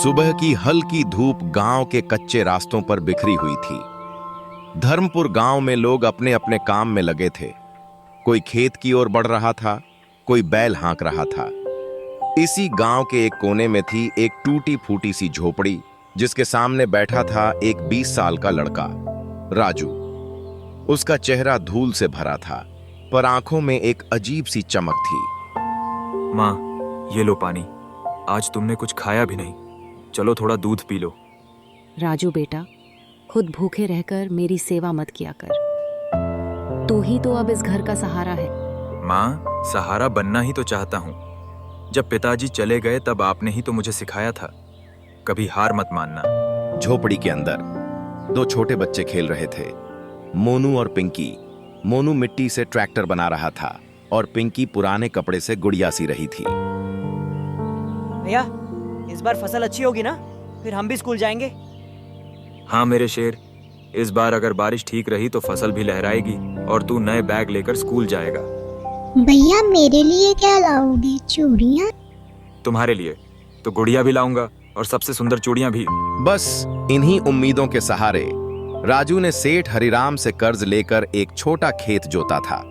सुबह की हल्की धूप गांव के कच्चे रास्तों पर बिखरी हुई थी। धर्मपुर गांव में लोग अपने अपने काम में लगे थे। कोई खेत की ओर बढ़ रहा था, कोई बैल हाँक रहा था। इसी गांव के एक कोने में थी एक टूटी फूटी सी झोपड़ी, जिसके सामने बैठा था एक 20 साल का लड़का, राजू। उसका चेहरा धूल से भरा था, पर आंखों में एक अजीब सी चमक थी। माँ, ये लो पानी। आज तुमने कुछ खाया भी नहीं, चलो थोड़ा दूध पी लो। राजू बेटा, खुद भूखे रहकर मेरी सेवा मत किया कर। तू ही तो अब इस घर का सहारा है। माँ, सहारा बनना ही तो चाहता हूँ। जब पिताजी चले गए तब आपने ही तो मुझे सिखाया था, कभी हार मत मानना। झोपड़ी के अंदर 2 छोटे बच्चे खेल रहे थे, मोनू और पिंकी। मोनू मिट्टी से ट्रैक्टर बना रहा था और पिंकी पुराने कपड़े से गुड़िया सी रही थी। भैया, इस बार फसल अच्छी होगी ना? फिर हम भी स्कूल जाएंगे। हाँ मेरे शेर, इस बार अगर बारिश ठीक रही तो फसल भी लहराएगी और तू नए बैग लेकर स्कूल जाएगा। भैया, मेरे लिए क्या लाओगे? चूड़ियाँ? तुम्हारे लिए तो गुड़िया भी लाऊंगा और सबसे सुंदर चूड़ियां भी। बस इन्हीं उम्मीदों के सहारे राजू ने सेठ हरिराम से कर्ज लेकर एक छोटा खेत जोता था।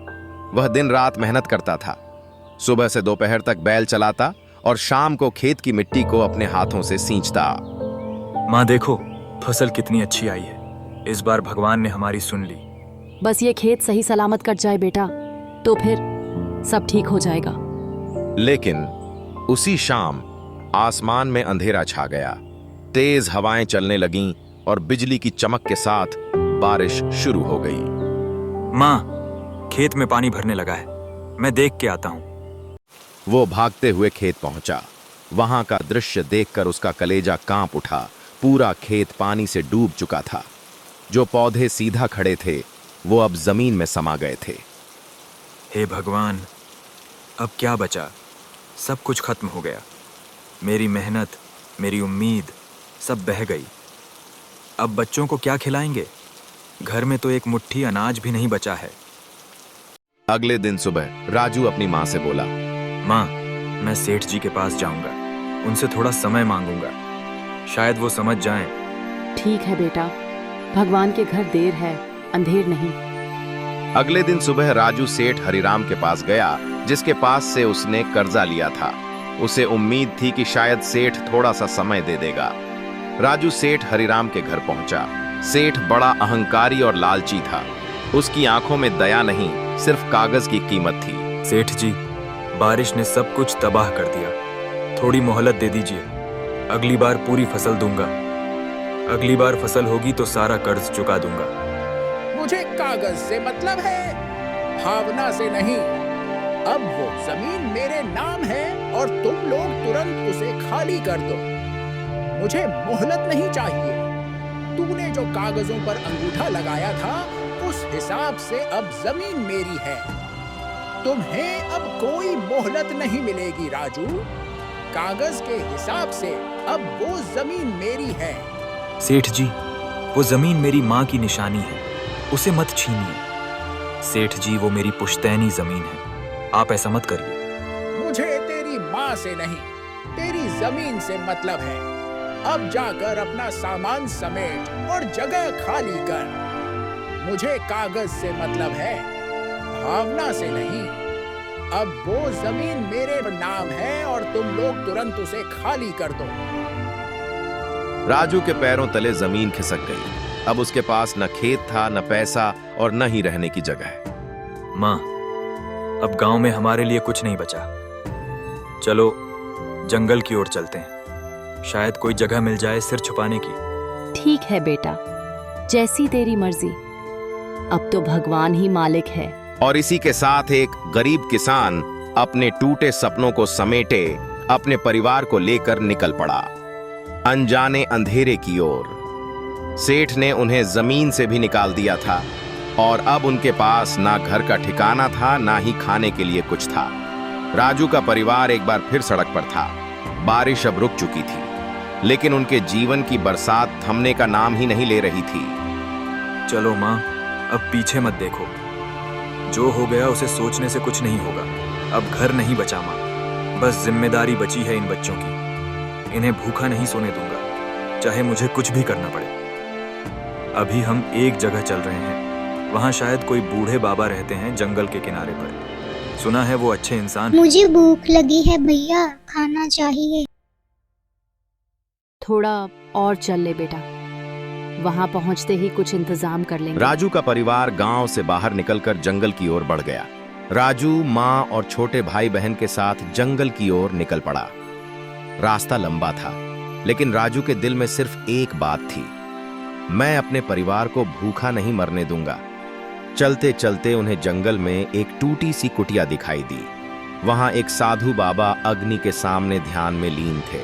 वह दिन रात मेहनत करता था। सुबह से दोपहर तक बैल चलाता और शाम को खेत की मिट्टी को अपने हाथों से सींचता। माँ देखो, फसल कितनी अच्छी आई है। इस बार भगवान ने हमारी सुन ली। बस ये खेत सही सलामत कट जाए बेटा, तो फिर सब ठीक हो जाएगा। लेकिन उसी शाम आसमान में अंधेरा छा गया। तेज हवाएं चलने लगीं और बिजली की चमक के साथ बारिश शुरू हो गई। माँ, खेत में पानी भरने लगा है, मैं देख के आता हूँ। वो भागते हुए खेत पहुंचा। वहां का दृश्य देखकर उसका कलेजा कांप उठा। पूरा खेत पानी से डूब चुका था। जो पौधे सीधा खड़े थे, वो अब जमीन में समा गए थे। हे भगवान, अब क्या बचा? सब कुछ खत्म हो गया। मेरी मेहनत, मेरी उम्मीद सब बह गई। अब बच्चों को क्या खिलाएंगे? घर में तो एक मुट्ठी अनाज भी नहीं बचा है। अगले दिन सुबह राजू अपनी माँ से बोला, माँ, मैं सेठ जी के पास जाऊंगा, उनसे थोड़ा समय मांगूंगा, शायद वो समझ जाएं। ठीक है बेटा, भगवान के घर देर है, अंधेर नहीं। अगले दिन सुबह राजू सेठ हरिराम के पास गया, जिसके पास से उसने कर्जा लिया था। उसे उम्मीद थी कि शायद सेठ थोड़ा सा समय दे देगा। राजू सेठ हरिराम के घर पहुंचा। सेठ बड़ा अहंकारी और लालची था। उसकी आंखों में दया नहीं, सिर्फ कागज की कीमत थी। सेठ जी, बारिश ने सब कुछ तबाह कर दिया, थोड़ी मोहलत दे दीजिए। अगली बार पूरी फसल दूंगा। अगली बार फसल होगी तो सारा कर्ज चुका दूंगा। मुझे कागज से मतलब है, भावना से नहीं। अब वो जमीन मेरे नाम है और तुम लोग तुरंत उसे खाली कर दो। मुझे मोहलत नहीं चाहिए। तूने जो कागजों पर अंगूठा लगाया था, उस हिसाब से अब जमीन मेरी है। तुम्हें अब कोई मोहलत नहीं मिलेगी राजू। कागज के हिसाब से अब वो जमीन मेरी है। सेठ जी, वो जमीन मेरी माँ की निशानी है, उसे मत छीनिए। सेठ जी, वो मेरी पुश्तैनी जमीन है, आप ऐसा मत करिए। मुझे तेरी माँ से नहीं, तेरी जमीन से मतलब है। अब जाकर अपना सामान समेट और जगह खाली कर। मुझे कागज से मतलब है, भावना से नहीं। अब वो जमीन मेरे नाम है और तुम लोग तुरंत उसे खाली कर दो। राजू के पैरों तले जमीन खिसक गई। अब उसके पास न खेत था, न पैसा और न ही रहने की जगह। माँ, अब गांव में हमारे लिए कुछ नहीं बचा। चलो जंगल की ओर चलते हैं, शायद कोई जगह मिल जाए सिर छुपाने की। ठीक है बेटा, जैसी तेरी मर्जी। अब तो भगवान ही मालिक है। और इसी के साथ एक गरीब किसान अपने टूटे सपनों को समेटे अपने परिवार को लेकर निकल पड़ा, अनजाने अंधेरे की ओर। सेठ ने उन्हें जमीन से भी निकाल दिया था और अब उनके पास ना घर का ठिकाना था, ना ही खाने के लिए कुछ था। राजू का परिवार एक बार फिर सड़क पर था। बारिश अब रुक चुकी थी, लेकिन उनके जीवन की बरसात थमने का नाम ही नहीं ले रही थी। चलो माँ, अब पीछे मत देखो। जो हो गया उसे सोचने से कुछ नहीं होगा। अब घर नहीं बचा माँ, बस जिम्मेदारी बची है इन बच्चों की। इन्हें भूखा नहीं सोने दूंगा, चाहे मुझे कुछ भी करना पड़े। अभी हम एक जगह चल रहे हैं, वहां शायद कोई बूढ़े बाबा रहते हैं जंगल के किनारे पर। सुना है वो अच्छे इंसान हैं। मुझे भूख लगी है भैया, खाना चाहिए। थोड़ा और चल ले बेटा, वहां पहुंचते ही कुछ इंतजाम कर लेंगे। राजू का परिवार गांव से बाहर निकलकर जंगल की ओर बढ़ गया। राजू माँ और छोटे भाई बहन के साथ जंगल की ओर निकल पड़ा। रास्ता लंबा था, लेकिन राजू के दिल में सिर्फ एक बात थी, मैं अपने परिवार को भूखा नहीं मरने दूंगा। चलते चलते उन्हें जंगल में एक टूटी सी कुटिया दिखाई दी। वहां एक साधु बाबा अग्नि के सामने ध्यान में लीन थे।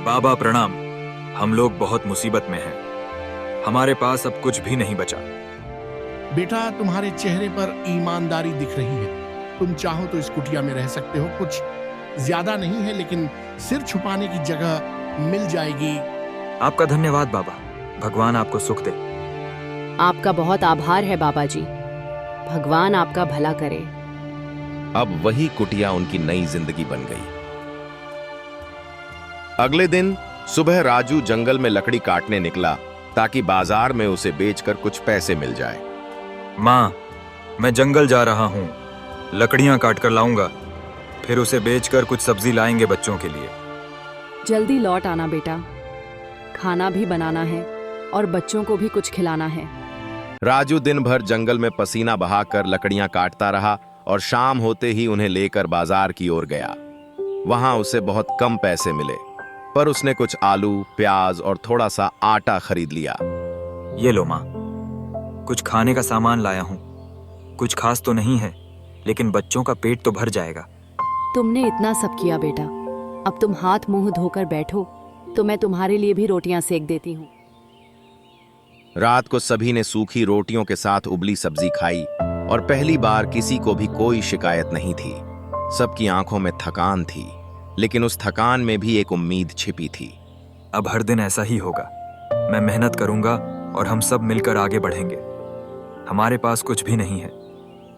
बाबा प्रणाम, हम लोग बहुत मुसीबत में हैं। हमारे पास अब कुछ भी नहीं बचा। बेटा, तुम्हारे चेहरे पर ईमानदारी दिख रही है। तुम चाहो तो इस कुटिया में रह सकते हो। कुछ ज्यादा नहीं है, लेकिन सिर छुपाने की जगह मिल जाएगी। आपका धन्यवाद बाबा, भगवान आपको सुख दे। आपका बहुत आभार है बाबा जी, भगवान आपका भला करे। अब वही कुटिया उनकी नई जिंदगी बन गई। अगले दिन सुबह राजू जंगल में लकड़ी काटने निकला ताकि बाजार में उसे बेचकर कुछ पैसे मिल जाए। माँ, मैं जंगल जा रहा हूँ, लकड़ियाँ काट कर लाऊंगा, फिर उसे बेचकर कुछ सब्जी लाएंगे बच्चों के लिए। जल्दी लौट आना बेटा, खाना भी बनाना है और बच्चों को भी कुछ खिलाना है। राजू दिन भर जंगल में पसीना बहाकर लकड़ियां काटता रहा और शाम होते ही उन्हें लेकर बाजार की ओर गया। वहां उसे बहुत कम पैसे मिले, पर उसने कुछ आलू, प्याज और थोड़ा सा आटा खरीद लिया। ये लो माँ, कुछ खाने का सामान लाया हूँ। कुछ खास तो नहीं है, लेकिन बच्चों का पेट तो भर जाएगा। तुमने इतना सब किया बेटा, अब तुम हाथ मुंह धोकर बैठो तो मैं तुम्हारे लिए भी रोटियां सेक देती हूँ। रात को सभी ने सूखी रोटियों के साथ उबली सब्जी खाई और पहली बार किसी को भी कोई शिकायत नहीं थी। सबकी आंखों में थकान थी, लेकिन उस थकान में भी एक उम्मीद छिपी थी। अब हर दिन ऐसा ही होगा। मैं मेहनत करूंगा और हम सब मिलकर आगे बढ़ेंगे। हमारे पास कुछ भी नहीं है,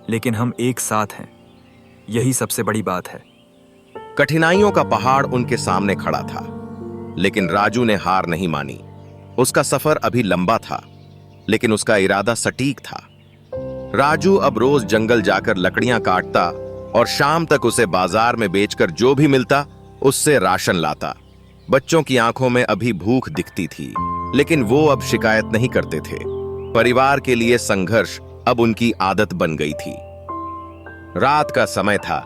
लेकिन हम एक साथ हैं, यही सबसे बड़ी बात है। कठिनाइयों का पहाड़ उनके सामने खड़ा था, लेकिन राजू ने हार नहीं मानी। उसका सफर अभी लंबा था, लेकिन उसका इरादा सटीक था। राजू अब रोज जंगल जाकर लकड़ियां काटता और शाम तक उसे बाजार में बेचकर जो भी मिलता उससे राशन लाता। बच्चों की आंखों में अभी भूख दिखती थी, लेकिन वो अब शिकायत नहीं करते थे। परिवार के लिए संघर्ष अब उनकी आदत बन गई थी। रात का समय था।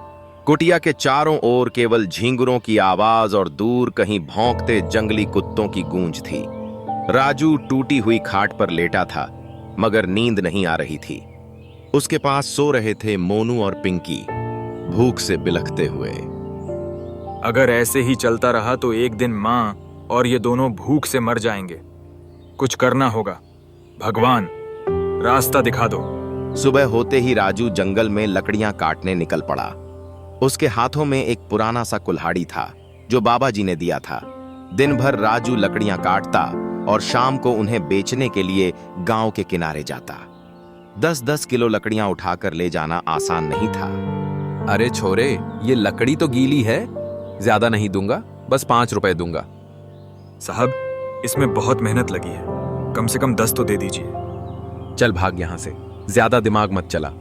कुटिया के चारों ओर केवल झींगुरों की आवाज और दूर कहीं भौंकते जंगली कुत्तों की गूंज थी। राजू टूटी हुई खाट पर लेटा था, मगर नींद नहीं आ रही थी। उसके पास सो रहे थे मोनू और पिंकी, भूख से बिलखते हुए। अगर ऐसे ही चलता रहा तो एक दिन माँ और ये दोनों भूख से मर जाएंगे। कुछ करना होगा। भगवान, रास्ता दिखा दो। सुबह होते ही राजू जंगल में लकड़ियां काटने निकल पड़ा। उसके हाथों में एक पुराना सा कुल्हाड़ी था जो बाबा जी ने दिया था। दिन भर राजू लकड़ियां काटता और शाम को उन्हें बेचने के लिए गांव के किनारे जाता। 10-10 किलो लकड़ियां उठाकर ले जाना आसान नहीं था। अरे छोरे, ये लकड़ी तो गीली है, ज्यादा नहीं दूंगा, बस 5 रुपए दूंगा। साहब, इसमें बहुत मेहनत लगी है, कम से कम 10 तो दे दीजिए। चल भाग यहां से, ज्यादा दिमाग मत चला।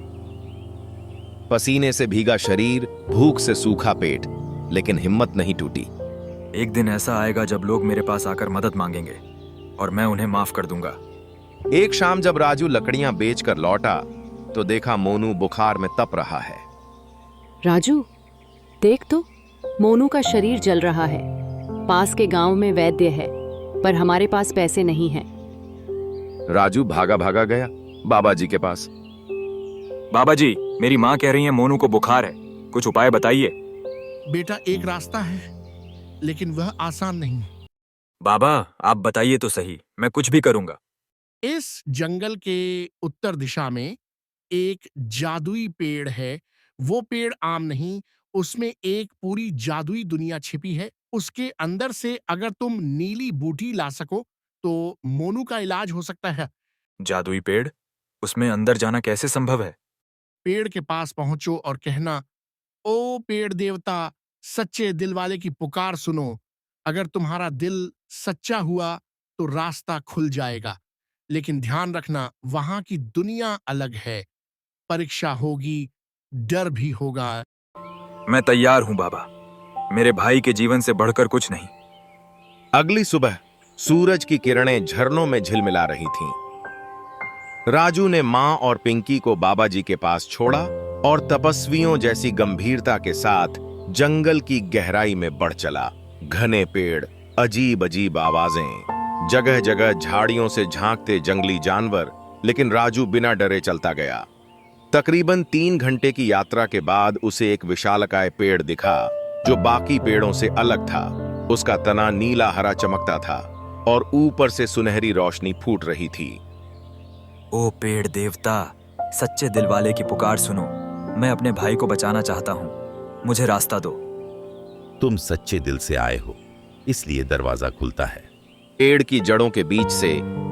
पसीने से भीगा शरीर, भूख से सूखा पेट, लेकिन हिम्मत नहीं टूटी। एक दिन ऐसा आएगा जब लोग मेरे पास आकर मदद मांगेंगे और मैं उन्हें माफ कर दूंगा। एक शाम जब राजू लकड़ियां बेचकर लौटा तो देखा मोनू बुखार में तप रहा है। राजू, देख तो, मोनू का शरीर जल रहा है। पास के गांव में वैद्य है, पर हमारे पास पैसे नहीं हैं। राजू भागा भागा गया बाबा जी के पास। बाबा जी, मेरी माँ कह रही है मोनू को बुखार है, कुछ उपाय बताइए। बेटा, एक रास्ता है, लेकिन वह आसान नहीं। बाबा, आप बताइए तो सही, मैं कुछ भी करूंगा। इस जंगल के उत्तर दिशा में एक जादुई पेड़ है। वो पेड़ आम नहीं, उसमें एक पूरी जादुई दुनिया छिपी है। उसके अंदर से अगर तुम नीली बूटी ला सको तो मोनू का इलाज हो सकता है। जादुई पेड़, उसमें अंदर जाना कैसे संभव है? पेड़ के पास पहुंचो और कहना, ओ पेड़ देवता, सच्चे दिल वाले की पुकार सुनो। अगर तुम्हारा दिल सच्चा हुआ तो रास्ता खुल जाएगा। लेकिन ध्यान रखना, वहां की दुनिया अलग है। परीक्षा होगी, डर भी होगा। मैं तैयार हूं बाबा। मेरे भाई के जीवन से बढ़कर कुछ नहीं। अगली सुबह सूरज की किरणें झरनों में झिलमिला रही थीं। राजू ने मां और पिंकी को बाबा जी के पास छोड़ा और तपस्वियों जैसी गंभीरता के साथ जंगल की गहराई में बढ़ चला। घने पेड़, अजीब अजीब आवाजें, जगह जगह झाड़ियों से झांकते जंगली जानवर, लेकिन राजू बिना डरे चलता गया। तकरीबन 3 घंटे की यात्रा के बाद उसे एक विशालकाय पेड़ दिखा जो बाकी पेड़ों से अलग था। उसका तना नीला हरा चमकता था और ऊपर से सुनहरी रोशनी फूट रही थी। ओ पेड़ देवता, सच्चे दिल वाले की पुकार सुनो। मैं अपने भाई को बचाना चाहता हूं, मुझे रास्ता दो। तुम सच्चे दिल से आए हो, इसलिए दरवाजा खुलता है। पेड़ की जड़ों के बीच से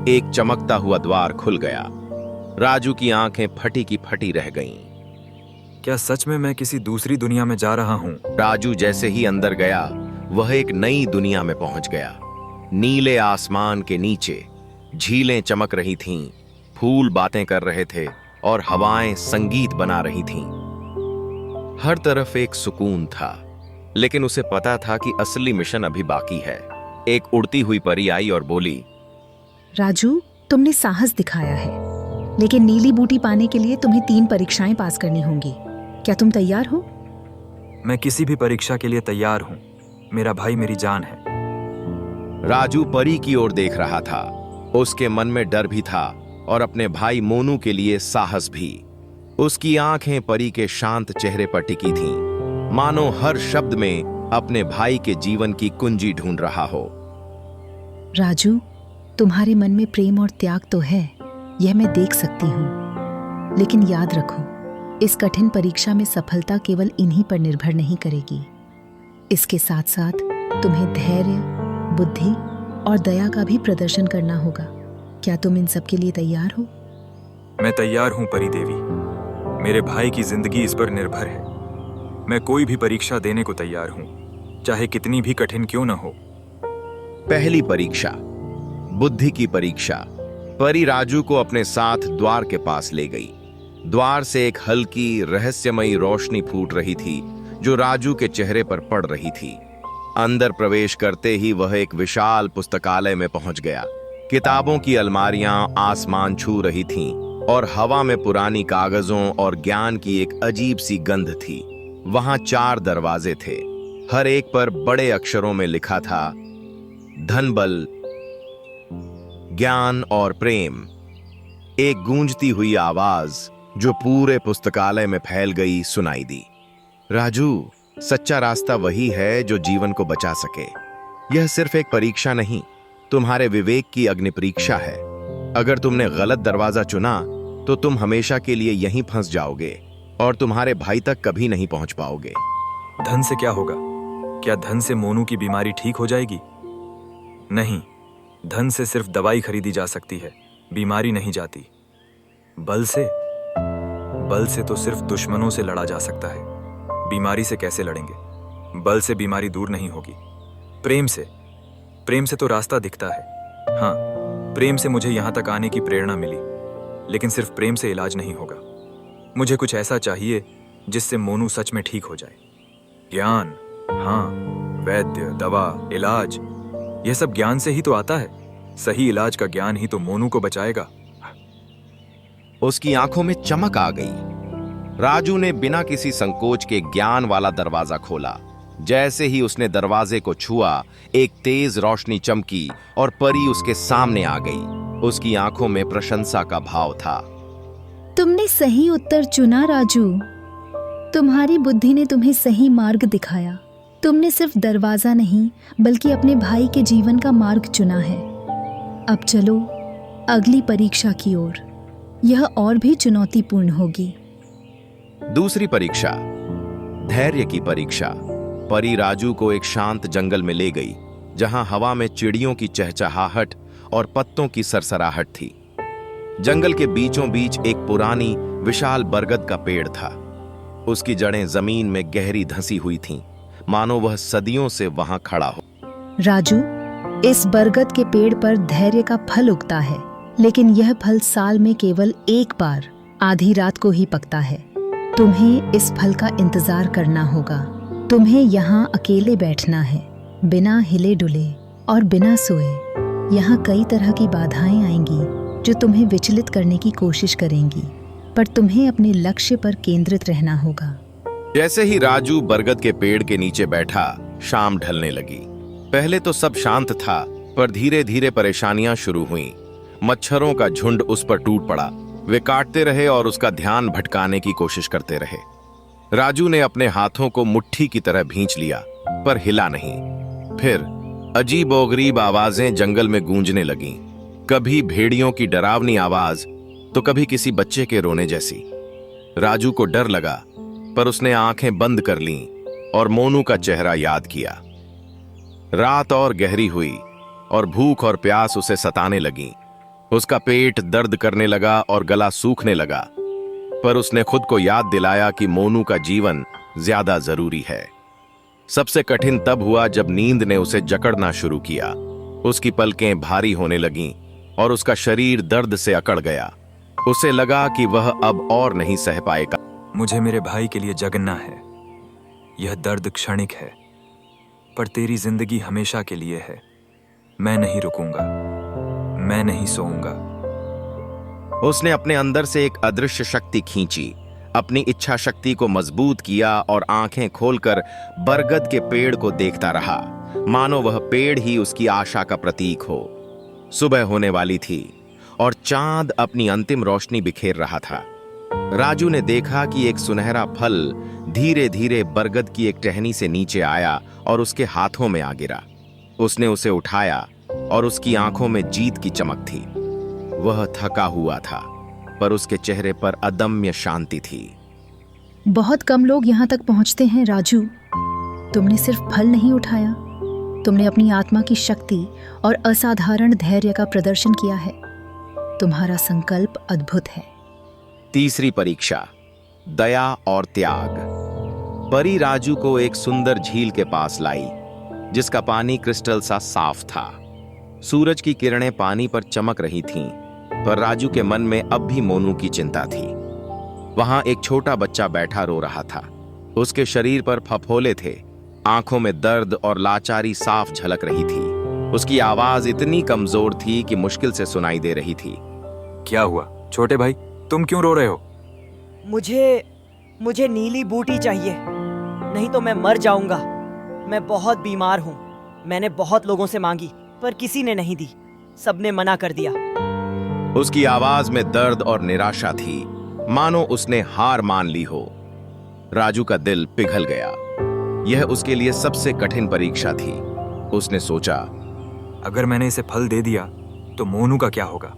एक चमकता हुआ द्वार खुल गया। राजू की आंखें फटी की फटी रह गईं। क्या सच में मैं किसी दूसरी दुनिया में जा रहा हूं? राजू जैसे ही अंदर गया, वह एक नई दुनिया में पहुंच गया। नीले आसमान के नीचे झीलें चमक रही थीं, फूल बातें कर रहे थे और हवाएं संगीत बना रही थीं। हर तरफ एक सुकून था, लेकिन उसे पता था कि असली मिशन अभी बाकी है। एक उड़ती हुई परी आई और बोली, राजू, तुमने साहस दिखाया है, लेकिन नीली बूटी पाने के लिए तुम्हें 3 परीक्षाएं पास करनी होंगी। क्या तुम तैयार हो? मैं किसी भी परीक्षा के लिए तैयार हूं। मेरा भाई मेरी जान है। राजू परी की ओर देख रहा था। उसके मन में डर भी था और अपने भाई मोनू के लिए साहस भी। उसकी आंखें परी के शांत चेहरे पर टिकी थीं, मानो हर शब्द में अपने भाई के जीवन की कुंजी ढूंढ रहा हो। राजू, तुम्हारे मन में प्रेम और त्याग तो है, यह मैं देख सकती हूँ। लेकिन याद रखो, इस कठिन परीक्षा में सफलता केवल इन्हीं पर निर्भर नहीं करेगी। इसके साथ साथ तुम्हें धैर्य, बुद्धि और दया का भी प्रदर्शन करना होगा। क्या तुम इन सब के लिए तैयार हो? मैं तैयार हूं परी देवी। मेरे भाई की जिंदगी इस पर निर्भर है। मैं कोई भी परीक्षा देने को तैयार हूं, चाहे कितनी भी कठिन क्यों न हो। पहली परीक्षा, बुद्धि की परीक्षा। परी राजू को अपने साथ द्वार के पास ले गई। द्वार से एक हल्की रहस्यमयी रोशनी फूट रही थी जो राजू के चेहरे पर पड़ रही थी। अंदर प्रवेश करते ही वह एक विशाल पुस्तकालय में पहुंच गया। किताबों की अलमारियां आसमान छू रही थीं और हवा में पुरानी कागजों और ज्ञान की एक अजीब सी गंध थी। वहां 4 दरवाजे थे, हर एक पर बड़े अक्षरों में लिखा था धन, बल, ज्ञान और प्रेम। एक गूंजती हुई आवाज जो पूरे पुस्तकालय में फैल गई सुनाई दी, राजू, सच्चा रास्ता वही है जो जीवन को बचा सके। यह सिर्फ एक परीक्षा नहीं, तुम्हारे विवेक की अग्नि परीक्षा है। अगर तुमने गलत दरवाजा चुना तो तुम हमेशा के लिए यहीं फंस जाओगे और तुम्हारे भाई तक कभी नहीं पहुंच पाओगे। धन से क्या होगा? क्या धन से मोनू की बीमारी ठीक हो जाएगी? नहीं, धन से सिर्फ दवाई खरीदी जा सकती है, बीमारी नहीं जाती। बल से तो सिर्फ दुश्मनों से लड़ा जा सकता है, बीमारी से कैसे लड़ेंगे? बल से बीमारी दूर नहीं होगी। प्रेम से तो रास्ता दिखता है। हाँ, प्रेम से मुझे यहां तक आने की प्रेरणा मिली, लेकिन सिर्फ प्रेम से इलाज नहीं होगा। मुझे कुछ ऐसा चाहिए जिससे मोनू सच में ठीक हो जाए। ज्ञान, हाँ, वैद्य, दवा, इलाज, यह सब ज्ञान से ही तो आता है। सही इलाज का ज्ञान ही तो मोनू को बचाएगा। उसकी आंखों में चमक आ गई। राजू ने बिना किसी संकोच के ज्ञान वाला दरवाजा खोला। जैसे ही उसने दरवाजे को छुआ, एक तेज रोशनी चमकी और परी उसके सामने आ गई। उसकी आंखों में प्रशंसा का भाव था। तुमने सही उत्तर चुना राजू। तुम्हारी बुद्धि ने तुम्हें सही मार्ग दिखाया। तुमने सिर्फ दरवाजा नहीं, बल्कि अपने भाई के जीवन का मार्ग चुना है। अब चलो अगली परीक्षा की ओर। यह और भी चुनौतीपूर्ण होगी। दूसरी परीक्षा, धैर्य की परीक्षा। परी राजू को एक शांत जंगल में ले गई, जहां हवा में चिड़ियों की चहचहाहट और पत्तों की सरसराहट थी। जंगल के बीचों बीच एक पुरानी विशाल बरगद का पेड़ था। उसकी जड़ें जमीन में गहरी धंसी हुई थीं, मानो वह सदियों से वहां खड़ा हो। राजू, इस बरगद के पेड़ पर धैर्य का फल उगता है, लेकिन यह फल साल में केवल एक बार आधी रात को ही पकता है। तुम्हें इस फल का इंतजार करना होगा। तुम्हें यहाँ अकेले बैठना है, बिना हिले डुले और बिना सोए। यहाँ कई तरह की बाधाएं आएंगी जो तुम्हें विचलित करने की कोशिश करेंगी, पर तुम्हें अपने लक्ष्य पर केंद्रित रहना होगा। जैसे ही राजू बरगद के पेड़ के नीचे बैठा, शाम ढलने लगी। पहले तो सब शांत था, पर धीरे धीरे परेशानियां शुरू हुईं। मच्छरों का झुंड उस पर टूट पड़ा। वे काटते रहे और उसका ध्यान भटकाने की कोशिश करते रहे। राजू ने अपने हाथों को मुट्ठी की तरह भींच लिया, पर हिला नहीं। फिर अजीबोगरीब आवाजें जंगल में गूंजने लगीं, कभी भेड़ियों की डरावनी आवाज तो कभी किसी बच्चे के रोने जैसी। राजू को डर लगा, पर उसने आंखें बंद कर लीं और मोनू का चेहरा याद किया। रात और गहरी हुई और भूख और प्यास उसे सताने लगी। उसका पेट दर्द करने लगा और गला सूखने लगा, पर उसने खुद को याद दिलाया कि मोनू का जीवन ज्यादा जरूरी है। सबसे कठिन तब हुआ जब नींद ने उसे जकड़ना शुरू किया। उसकी पलकें भारी होने लगीं और उसका शरीर दर्द से अकड़ गया। उसे लगा कि वह अब और नहीं सह पाएगा। मुझे मेरे भाई के लिए जगना है। यह दर्द क्षणिक है, पर तेरी जिंदगी हमेशा के लिए है। मैं नहीं रुकूंगा, मैं नहीं सोऊंगा। उसने अपने अंदर से एक अदृश्य शक्ति खींची, अपनी इच्छा शक्ति को मजबूत किया और आंखें खोलकर बरगद के पेड़ को देखता रहा, मानो वह पेड़ ही उसकी आशा का प्रतीक हो। सुबह होने वाली थी और चांद अपनी अंतिम रोशनी बिखेर रहा था। राजू ने देखा कि एक सुनहरा फल धीरे धीरे बरगद की एक टहनी से नीचे आया और उसके हाथों में आ गिरा। उसने उसे उठाया और उसकी आंखों में जीत की चमक थी। वह थका हुआ था, पर उसके चेहरे पर अदम्य शांति थी। बहुत कम लोग यहाँ तक पहुँचते हैं राजू। तुमने सिर्फ फल नहीं उठाया, तुमने अपनी आत्मा की शक्ति और असाधारण धैर्य का प्रदर्शन किया है। तुम्हारा संकल्प अद्भुत है। तीसरी परीक्षा, दया और त्याग। परी राजू को एक सुंदर झील के पास लाई, जिसका पानी क्रिस्टल सा साफ था। सूरज की किरणें पानी पर चमक रही थीं, पर राजू के मन में अब भी मोनू की चिंता थी। वहां एक छोटा बच्चा बैठा रो रहा था। उसके शरीर पर फफोले थे, आंखों में दर्द और लाचारी साफ झलक रही थी। उसकी आवाज इतनी कमजोर थी कि मुश्किल से सुनाई दे रही थी। क्या हुआ छोटे भाई, तुम क्यों रो रहे हो? मुझे नीली बूटी चाहिए, नहीं तो मैं मर जाऊंगा। मैं बहुत बीमार हूँ। मैंने बहुत लोगों से मांगी, पर किसी ने नहीं दी। सबने मना कर दिया। उसकी आवाज में दर्द और निराशा थी, मानो उसने हार मान ली हो। राजू का दिल पिघल गया। यह उसके लिए सबसे कठिन परीक्षा थी। उसने सोचा, अगर मैंने इसे फल दे दिया तो मोनू का क्या होगा?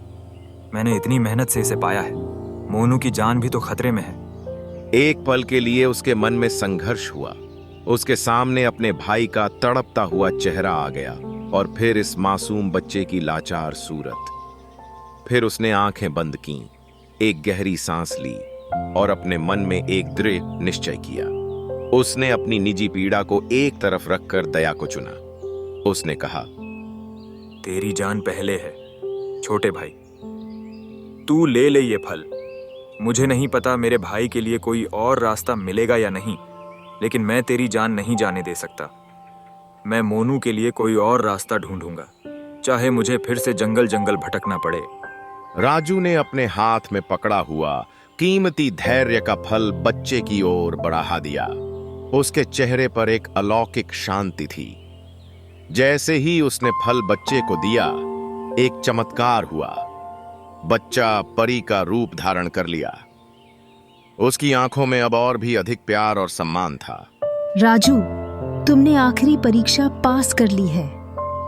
मैंने इतनी मेहनत से इसे पाया है। मोनू की जान भी तो खतरे में है। एक पल के लिए उसके मन में संघर्ष हुआ। उसके सामने अपने भाई का तड़पता हुआ चेहरा आ गया और फिर इस मासूम बच्चे की लाचार सूरत। फिर उसने आंखें बंद कीं, एक गहरी सांस ली और अपने मन में एक दृढ़ निश्चय किया। उसने अपनी निजी पीड़ा को एक तरफ रखकर दया को चुना। उसने कहा, तेरी जान पहले है छोटे भाई, तू ले ले ये फल। मुझे नहीं पता मेरे भाई के लिए कोई और रास्ता मिलेगा या नहीं, लेकिन मैं तेरी जान नहीं जाने दे सकता। मैं मोनू के लिए कोई और रास्ता ढूंढूंगा, चाहे मुझे फिर से जंगल जंगल भटकना पड़े। राजू ने अपने हाथ में पकड़ा हुआ कीमती धैर्य का फल बच्चे की ओर बढ़ा दिया। उसके चेहरे पर एक अलौकिक शांति थी। जैसे ही उसने फल बच्चे को दिया, एक चमत्कार हुआ। बच्चा परी का रूप धारण कर लिया। उसकी आंखों में अब और भी अधिक प्यार और सम्मान था। राजू, तुमने आखिरी परीक्षा पास कर ली है।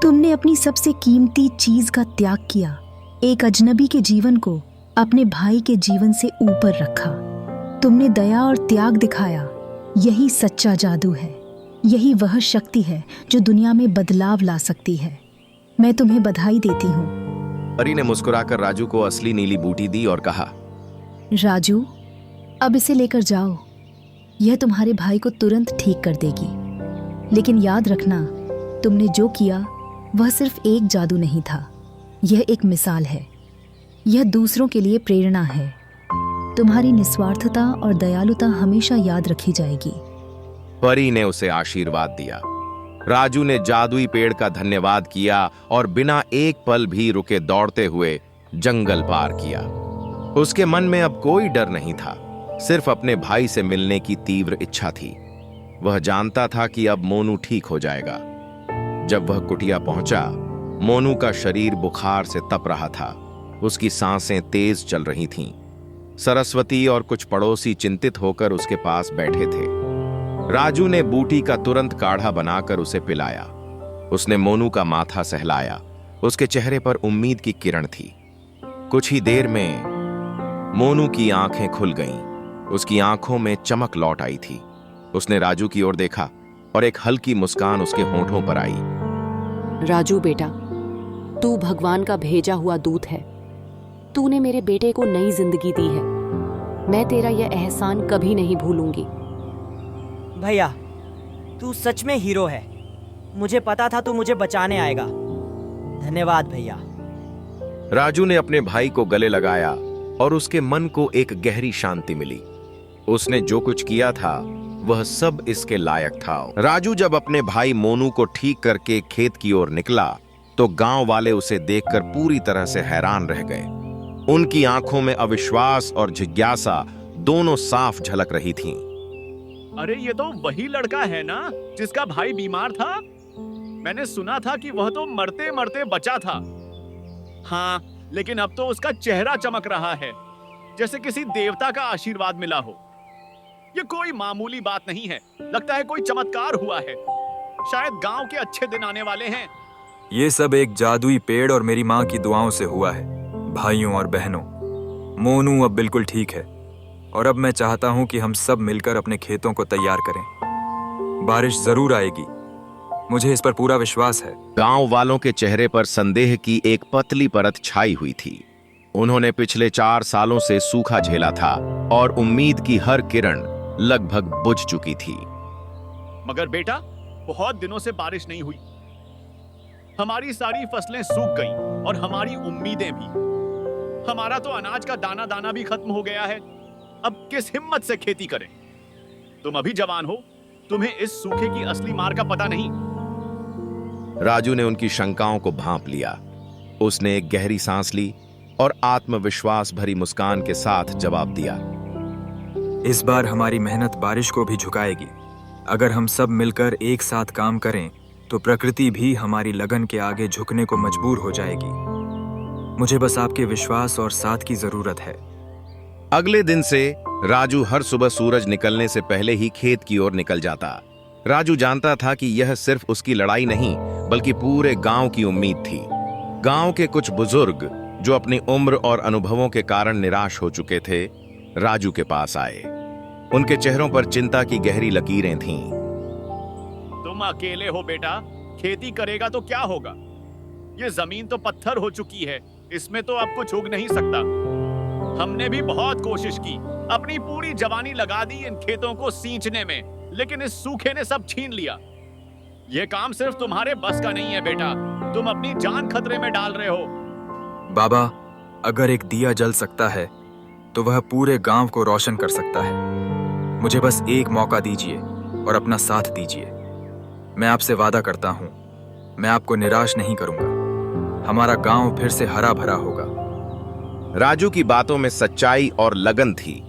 तुमने अपनी सबसे कीमती चीज का त्याग किया, एक अजनबी के जीवन को अपने भाई के जीवन से ऊपर रखा। तुमने दया और त्याग दिखाया। यही सच्चा जादू है। यही वह शक्ति है जो दुनिया में बदलाव ला सकती है। मैं तुम्हें बधाई देती हूँ। परी ने मुस्कुराकर राजू को असली नीली बूटी दी और कहा, राजू, अब इसे लेकर जाओ। यह तुम्हारे भाई को तुरंत ठीक कर देगी। लेकिन याद रखना, तुमने जो किया वह सिर्फ एक जादू नहीं था, यह एक मिसाल है। यह दूसरों के लिए प्रेरणा है। तुम्हारी निस्वार्थता और दयालुता हमेशा याद रखी जाएगी। परी ने उसे आशीर्वाद दिया। राजू ने जादुई पेड़ का धन्यवाद किया और बिना एक पल भी रुके दौड़ते हुए जंगल पार किया। उसके मन में अब कोई डर नहीं था, सिर्फ अपने भाई से मिलने की तीव्र इच्छा थी। वह जानता था कि अब मोनू ठीक हो जाएगा। जब वह कुटिया पहुंचा, मोनू का शरीर बुखार से तप रहा था। उसकी सांसें तेज चल रही थीं। सरस्वती और कुछ पड़ोसी चिंतित होकर उसके पास बैठे थे। राजू ने बूटी का तुरंत काढ़ा बनाकर उसे पिलाया। उसने मोनू का माथा सहलाया। उसके चेहरे पर उम्मीद की किरण थी। कुछ ही देर में मोनू की आंखें खुल गईं। उसकी आंखों में चमक लौट आई थी। उसने राजू की ओर देखा और एक हल्की मुस्कान उसके होंठों पर आई। राजू बेटा, तू भगवान का भेजा हुआ दूत है। तूने मेरे बेटे को नई जिंदगी दी है। मैं तेरा यह एहसान कभी नहीं भूलूंगी। भैया, तू सच में हीरो है। मुझे पता था तू मुझे बचाने आएगा। धन्यवाद भैया। राजू ने अपने भाई को गले लगाया और उसके मन को एक गहरी शांति मिली। उसने जो कुछ किया था वह सब इसके लायक था। राजू जब अपने भाई मोनू को ठीक करके खेत की ओर निकला तो गांव वाले उसे देखकर पूरी तरह से हैरान रह गए। उनकी आंखों में अविश्वास और जिज्ञासा दोनों साफ झलक रही थीं। अरे ये तो वही लड़का है ना जिसका भाई बीमार था। मैंने सुना था कि वह तो मरते मरते बचा था। हाँ, लेकिन अब तो उसका चेहरा चमक रहा है, जैसे किसी देवता का आशीर्वाद मिला हो। ये कोई मामूली बात नहीं है, लगता है कोई चमत्कार हुआ है। शायद गांव के अच्छे दिन आने वाले हैं। ये सब एक जादुई पेड़ और मेरी माँ की दुआओं से हुआ है। भाइयों और बहनों, मोनू अब बिल्कुल ठीक है और अब मैं चाहता हूँ कि हम सब मिलकर अपने खेतों को तैयार करें। बारिश जरूर आएगी, मुझे इस पर पूरा विश्वास है। गांव वालों के चेहरे पर संदेह की एक पतली परत छाई हुई थी। उन्होंने पिछले 4 सालों से सूखा झेला था और उम्मीद की हर किरण लगभग बुझ चुकी थी। मगर बेटा, बहुत दिनों से बारिश नहीं हुई। हमारी सारी फसलें सूख गईं और हमारी उम्मीदें भी। हमारा तो अनाज का दाना दाना भी खत्म हो गया है। अब किस हिम्मत से खेती करें? तुम अभी जवान हो, तुम्हें इस सूखे की असली मार का पता नहीं। राजू ने उनकी शंकाओं को भांप लिया। उसने एक गहरी सांस ली और आत्मविश्वास भरी मुस्कान के साथ जवाब दिया। इस बार हमारी मेहनत बारिश को भी झुकाएगी। अगर हम सब मिलकर एक साथ काम करें तो प्रकृति भी हमारी लगन के आगे झुकने को मजबूर हो जाएगी। मुझे बस आपके विश्वास और साथ की जरूरत है। अगले दिन से राजू हर सुबह सूरज निकलने से पहले ही खेत की ओर निकल जाता। राजू जानता था कि यह सिर्फ उसकी लड़ाई नहीं, बल्कि पूरे गांव की उम्मीद थी। गांव के कुछ बुजुर्ग जो अपनी उम्र और अनुभवों के कारण निराश हो चुके थे, राजू के पास आए। उनके चेहरों पर चिंता की गहरी लकीरें थीं। तुम अकेले हो बेटा, खेती करेगा तो क्या होगा? ये जमीन तो पत्थर हो चुकी है, इसमें तो अब कुछ उग नहीं सकता। हमने भी बहुत कोशिश की, अपनी पूरी जवानी लगा दी इन खेतों को सींचने में, लेकिन इस सूखे ने सब छीन लिया। यह काम सिर्फ तुम्हारे बस का नहीं है बेटा, तुम अपनी जान खतरे में डाल रहे हो। बाबा, अगर एक दिया जल सकता है तो वह पूरे गांव को रोशन कर सकता है। मुझे बस एक मौका दीजिए और अपना साथ दीजिए। मैं आपसे वादा करता हूं, मैं आपको निराश नहीं करूंगा। हमारा गांव फिर से हरा भरा होगा। राजू की बातों में सच्चाई और लगन थी।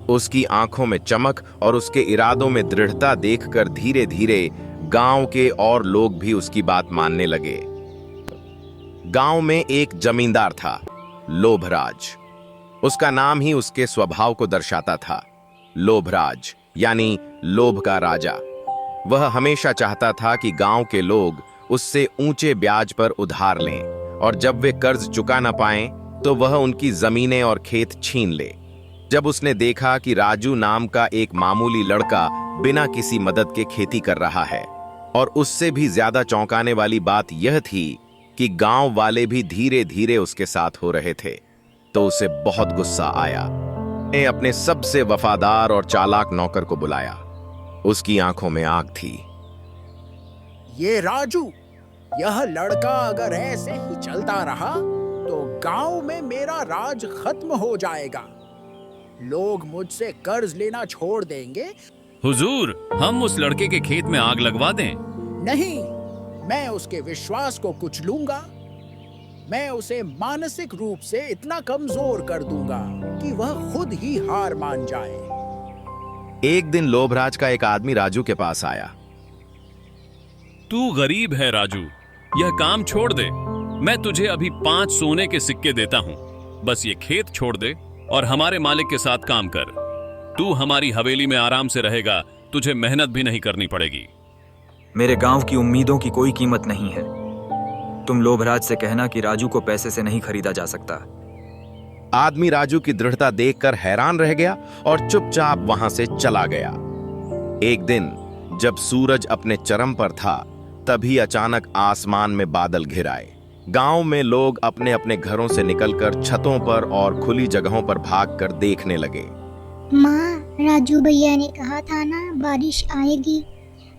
उसकी आंखों में चमक और उसके इरादों में दृढ़ता देखकर धीरे धीरे गांव के और लोग भी उसकी बात मानने लगे। गांव में एक जमींदार था, लोभराज। उसका नाम ही उसके स्वभाव को दर्शाता था। लोभराज यानी लोभ का राजा। वह हमेशा चाहता था कि गांव के लोग उससे ऊंचे ब्याज पर उधार लें और जब वे कर्ज चुका न पाएं तो वह उनकी जमीनें और खेत छीन ले। जब उसने देखा कि राजू नाम का एक मामूली लड़का बिना किसी मदद के खेती कर रहा है, और उससे भी ज्यादा चौंकाने वाली बात यह थी कि गांव वाले भी धीरे धीरे उसके साथ हो रहे थे, तो उसे बहुत गुस्सा आया। ने अपने सबसे वफादार और चालाक नौकर को बुलाया। उसकी आंखों में आग थी। ये राजू, यह लड़का अगर ऐसे ही चलता रहा तो गांव में मेरा राज खत्म हो जाएगा। लोग मुझसे कर्ज लेना छोड़ देंगे। हुजूर, हम उस लड़के के खेत में आग लगवा दें? नहीं, मैं उसके विश्वास को कुचलूंगा। मैं उसे मानसिक रूप से इतना कमजोर कर दूंगा कि वह खुद ही हार मान जाए। एक दिन लोभराज का एक आदमी राजू के पास आया। तू गरीब है राजू, यह काम छोड़ दे। मैं तुझे अभी 5 सोने के सिक्के देता हूँ। बस ये खेत छोड़ दे और हमारे मालिक के साथ काम कर। तू हमारी हवेली में आराम से रहेगा, तुझे मेहनत भी नहीं करनी पड़ेगी। मेरे गांव की उम्मीदों की कोई कीमत नहीं है। तुम लोभराज से कहना कि राजू को पैसे से नहीं खरीदा जा सकता। आदमी राजू की दृढ़ता देखकर हैरान रह गया और चुपचाप वहां से चला गया। एक दिन जब सूरज अपने चरम पर था, तभी अचानक आसमान में बादल घिर आए। गांव में लोग अपने अपने घरों से निकलकर छतों पर और खुली जगहों पर भागकर देखने लगे। माँ, राजू भैया ने कहा था ना बारिश आएगी।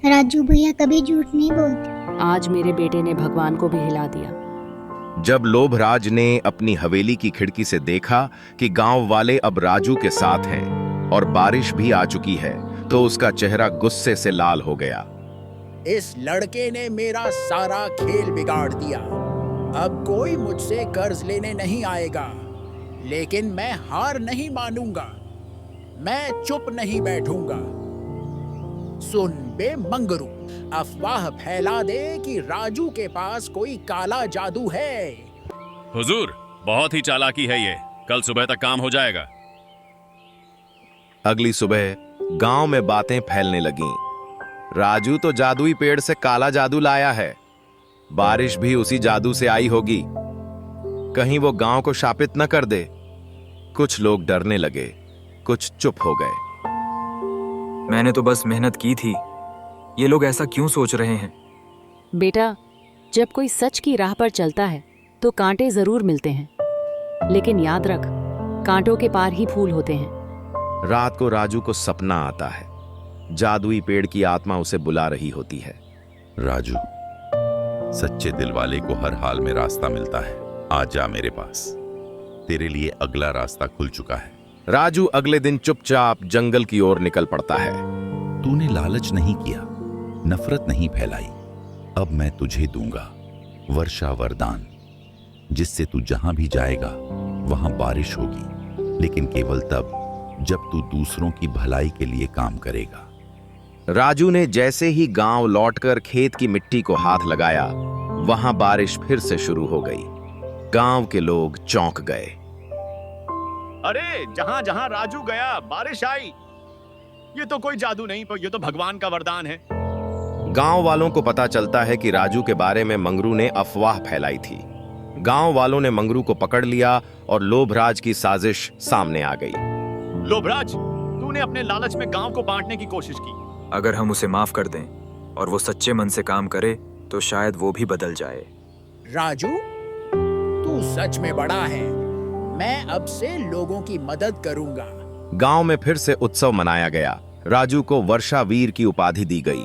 राजू भैया कभी झूठ नहीं बोलते। आज मेरे बेटे ने भगवान को भी हिला दिया। जब लोभराज ने अपनी हवेली की खिड़की से देखा कि गांव वाले अब राजू के साथ हैं और बारिश भी आ चुकी है, तो उसका चेहरा गुस्से से लाल हो गया। इस लड़के ने मेरा सारा खेल बिगाड़ दिया। अब कोई मुझसे कर्ज लेने नहीं आएगा। लेकिन मैं हार नहीं मानूंगा। मैं चुप नहीं बैठूंगा। सुन बे मंगरू, अफवाह फैला दे कि राजू के पास कोई काला जादू है। हुजूर, बहुत ही चालाकी है ये। कल सुबह तक काम हो जाएगा। अगली सुबह गांव में बातें फैलने लगीं। राजू तो जादुई पेड़ से काला जादू लाया है। बारिश भी उसी जादू से आई होगी। कहीं वो गांव को शापित न कर दे। कुछ लोग डरने लगे, कुछ चुप हो गए। मैंने तो बस मेहनत की थी। ये लोग ऐसा क्यों सोच रहे हैं? बेटा, जब कोई सच की राह पर चलता है तो कांटे जरूर मिलते हैं, लेकिन याद रख, कांटों के पार ही फूल होते हैं। रात को राजू को सपना आता है। जादुई पेड़ की आत्मा उसे बुला रही होती है। राजू, सच्चे दिल वाले को हर हाल में रास्ता मिलता है। आ जा मेरे पास, तेरे लिए अगला रास्ता खुल चुका है। राजू अगले दिन चुपचाप जंगल की ओर निकल पड़ता है। तूने लालच नहीं किया, नफरत नहीं फैलाई। अब मैं तुझे दूंगा वर्षा वरदान, जिससे तू जहां भी जाएगा वहां बारिश होगी, लेकिन केवल तब जब तू दूसरों की भलाई के लिए काम करेगा। राजू ने जैसे ही गांव लौटकर खेत की मिट्टी को हाथ लगाया, वहां बारिश फिर से शुरू हो गई। गांव के लोग चौंक गए। अरे, जहां जहां राजू गया बारिश आई। ये तो कोई जादू नहीं, पर ये तो भगवान का वरदान है। गांव वालों को पता चलता है कि राजू के बारे में मंगरू ने अफवाह फैलाई थी। गांव वालों ने मंगरू को पकड़ लिया और लोभराज की साजिश सामने आ गई। लोभराज, तूने अपने लालच में गांव को बांटने की कोशिश की। अगर हम उसे माफ कर दें और वो सच्चे मन से काम करे तो शायद वो भी बदल जाए। राजू, तू सच में बड़ा है। मैं अब से लोगों की मदद करूंगा। गांव में फिर से उत्सव मनाया गया। राजू को वर्षा वीर की उपाधि दी गई।